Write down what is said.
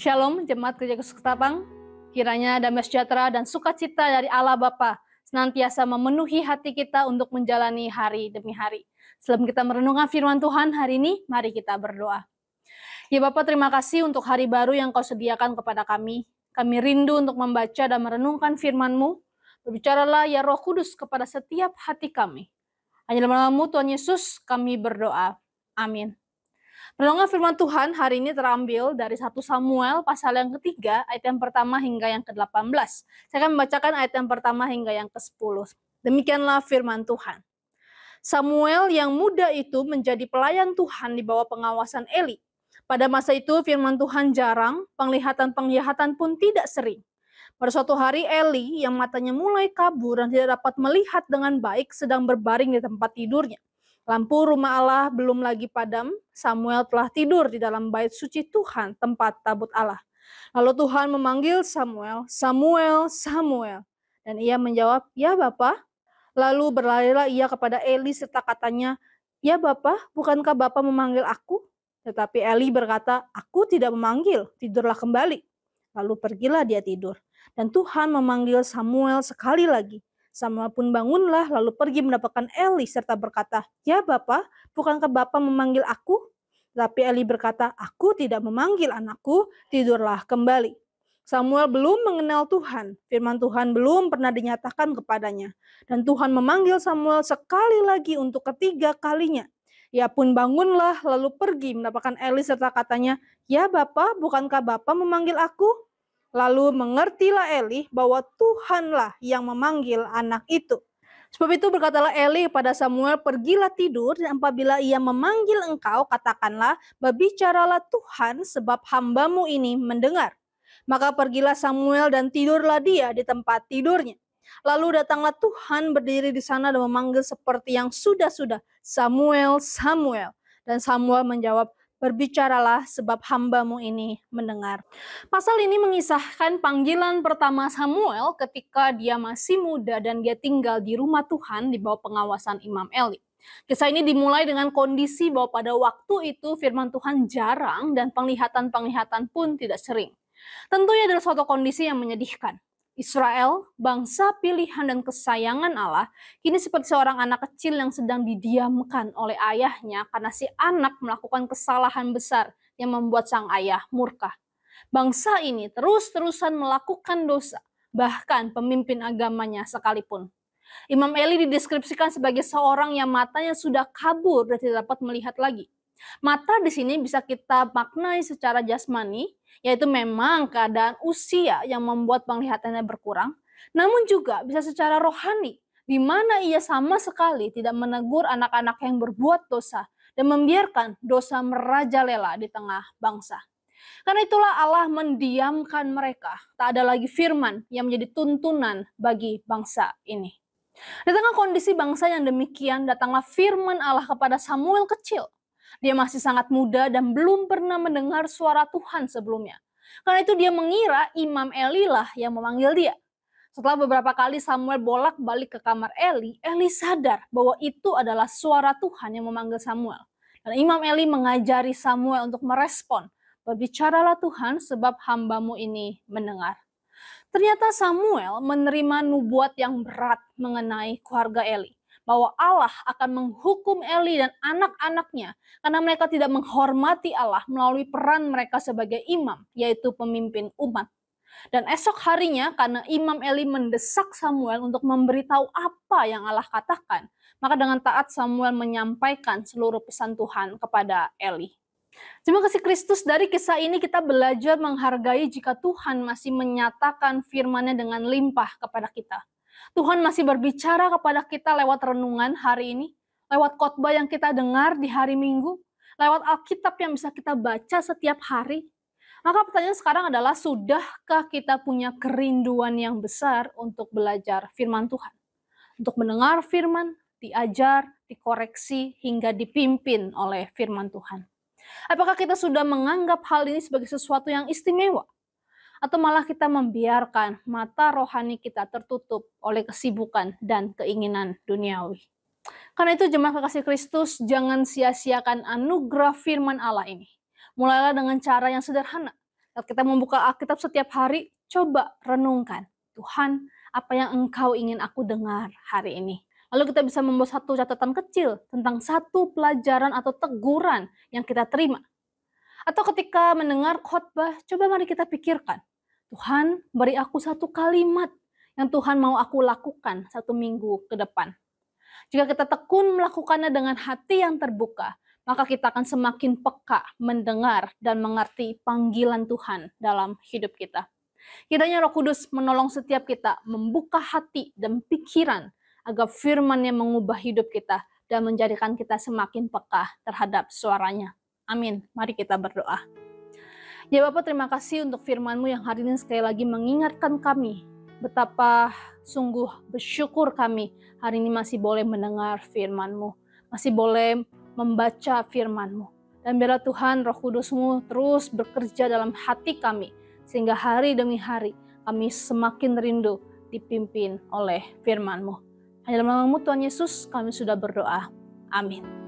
Shalom, jemaat Gereja Kristus Ketapang. Kiranya damai sejahtera dan sukacita dari Allah Bapa senantiasa memenuhi hati kita untuk menjalani hari demi hari. Sebelum kita merenungkan firman Tuhan hari ini, mari kita berdoa. Ya Bapa, terima kasih untuk hari baru yang Kau sediakan kepada kami. Kami rindu untuk membaca dan merenungkan firman-Mu. Berbicaralah ya Roh Kudus kepada setiap hati kami. Hanya dalam nama-Mu Tuhan Yesus kami berdoa. Amin. Renungan firman Tuhan hari ini terambil dari 1 Samuel pasal yang ketiga, ayat yang pertama hingga yang ke-18. Saya akan membacakan ayat yang pertama hingga yang ke-10. Demikianlah firman Tuhan. Samuel yang muda itu menjadi pelayan Tuhan di bawah pengawasan Eli. Pada masa itu firman Tuhan jarang, penglihatan-penglihatan pun tidak sering. Pada suatu hari Eli yang matanya mulai kabur dan tidak dapat melihat dengan baik sedang berbaring di tempat tidurnya. Lampu rumah Allah belum lagi padam, Samuel telah tidur di dalam bait suci Tuhan, tempat tabut Allah. Lalu Tuhan memanggil Samuel, Samuel, Samuel. Dan ia menjawab, ya Bapa. Lalu berlarilah ia kepada Eli serta katanya, ya Bapa, bukankah Bapa memanggil aku? Tetapi Eli berkata, aku tidak memanggil, tidurlah kembali. Lalu pergilah dia tidur. Dan Tuhan memanggil Samuel sekali lagi. Samuel pun bangunlah lalu pergi mendapatkan Eli serta berkata, ya Bapa, bukankah Bapa memanggil aku? Tapi Eli berkata, aku tidak memanggil anakku, tidurlah kembali. Samuel belum mengenal Tuhan, firman Tuhan belum pernah dinyatakan kepadanya. Dan Tuhan memanggil Samuel sekali lagi untuk ketiga kalinya. Ia pun bangunlah lalu pergi mendapatkan Eli serta katanya, ya Bapa, bukankah Bapa memanggil aku? Lalu mengertilah Eli bahwa Tuhanlah yang memanggil anak itu. Sebab itu berkatalah Eli kepada Samuel, pergilah tidur dan apabila ia memanggil engkau, katakanlah, berbicaralah Tuhan sebab hambamu ini mendengar. Maka pergilah Samuel dan tidurlah dia di tempat tidurnya. Lalu datanglah Tuhan berdiri di sana dan memanggil seperti yang sudah-sudah, Samuel, Samuel. Dan Samuel menjawab, berbicaralah sebab hambamu ini mendengar. Pasal ini mengisahkan panggilan pertama Samuel ketika dia masih muda dan dia tinggal di rumah Tuhan di bawah pengawasan Imam Eli. Kisah ini dimulai dengan kondisi bahwa pada waktu itu firman Tuhan jarang dan penglihatan-penglihatan pun tidak sering. Tentunya adalah suatu kondisi yang menyedihkan. Israel, bangsa pilihan dan kesayangan Allah, kini seperti seorang anak kecil yang sedang didiamkan oleh ayahnya karena si anak melakukan kesalahan besar yang membuat sang ayah murka. Bangsa ini terus-terusan melakukan dosa, bahkan pemimpin agamanya sekalipun. Imam Eli dideskripsikan sebagai seorang yang matanya sudah kabur dan tidak dapat melihat lagi. Mata di sini bisa kita maknai secara jasmani, yaitu memang keadaan usia yang membuat penglihatannya berkurang, namun juga bisa secara rohani, di mana ia sama sekali tidak menegur anak-anak yang berbuat dosa dan membiarkan dosa merajalela di tengah bangsa. Karena itulah Allah mendiamkan mereka, tak ada lagi firman yang menjadi tuntunan bagi bangsa ini. Di tengah kondisi bangsa yang demikian, datanglah firman Allah kepada Samuel kecil. Dia masih sangat muda dan belum pernah mendengar suara Tuhan sebelumnya. Karena itu dia mengira Imam Eli lah yang memanggil dia. Setelah beberapa kali Samuel bolak-balik ke kamar Eli, Eli sadar bahwa itu adalah suara Tuhan yang memanggil Samuel. Dan Imam Eli mengajari Samuel untuk merespon, berbicaralah Tuhan sebab hambamu ini mendengar. Ternyata Samuel menerima nubuat yang berat mengenai keluarga Eli. Bahwa Allah akan menghukum Eli dan anak-anaknya karena mereka tidak menghormati Allah melalui peran mereka sebagai imam, yaitu pemimpin umat. Dan esok harinya karena Imam Eli mendesak Samuel untuk memberitahu apa yang Allah katakan, maka dengan taat Samuel menyampaikan seluruh pesan Tuhan kepada Eli. Terima kasih Kristus, dari kisah ini kita belajar menghargai jika Tuhan masih menyatakan firman-Nya dengan limpah kepada kita. Tuhan masih berbicara kepada kita lewat renungan hari ini, lewat khotbah yang kita dengar di hari Minggu, lewat Alkitab yang bisa kita baca setiap hari. Maka pertanyaan sekarang adalah, sudahkah kita punya kerinduan yang besar untuk belajar firman Tuhan? Untuk mendengar firman, diajar, dikoreksi, hingga dipimpin oleh firman Tuhan. Apakah kita sudah menganggap hal ini sebagai sesuatu yang istimewa? Atau malah kita membiarkan mata rohani kita tertutup oleh kesibukan dan keinginan duniawi? Karena itu jemaat kekasih Kristus, jangan sia-siakan anugerah firman Allah ini. Mulailah dengan cara yang sederhana. Saat kita membuka Alkitab setiap hari, coba renungkan, Tuhan, apa yang Engkau ingin aku dengar hari ini? Lalu kita bisa membuat satu catatan kecil tentang satu pelajaran atau teguran yang kita terima. Atau ketika mendengar khotbah, coba mari kita pikirkan, Tuhan, beri aku satu kalimat yang Tuhan mau aku lakukan 1 minggu ke depan. Jika kita tekun melakukannya dengan hati yang terbuka, maka kita akan semakin peka mendengar dan mengerti panggilan Tuhan dalam hidup kita. Kiranya Roh Kudus menolong setiap kita membuka hati dan pikiran agar firman-Nya mengubah hidup kita dan menjadikan kita semakin peka terhadap suaranya. Amin. Mari kita berdoa. Ya Bapa, terima kasih untuk firman-Mu yang hari ini sekali lagi mengingatkan kami betapa sungguh bersyukur kami hari ini masih boleh mendengar firman-Mu, masih boleh membaca firman-Mu. Dan biarlah Tuhan Roh Kudus-Mu terus bekerja dalam hati kami, sehingga hari demi hari kami semakin rindu dipimpin oleh firman-Mu. Hanya dalam nama-Mu Tuhan Yesus kami sudah berdoa. Amin.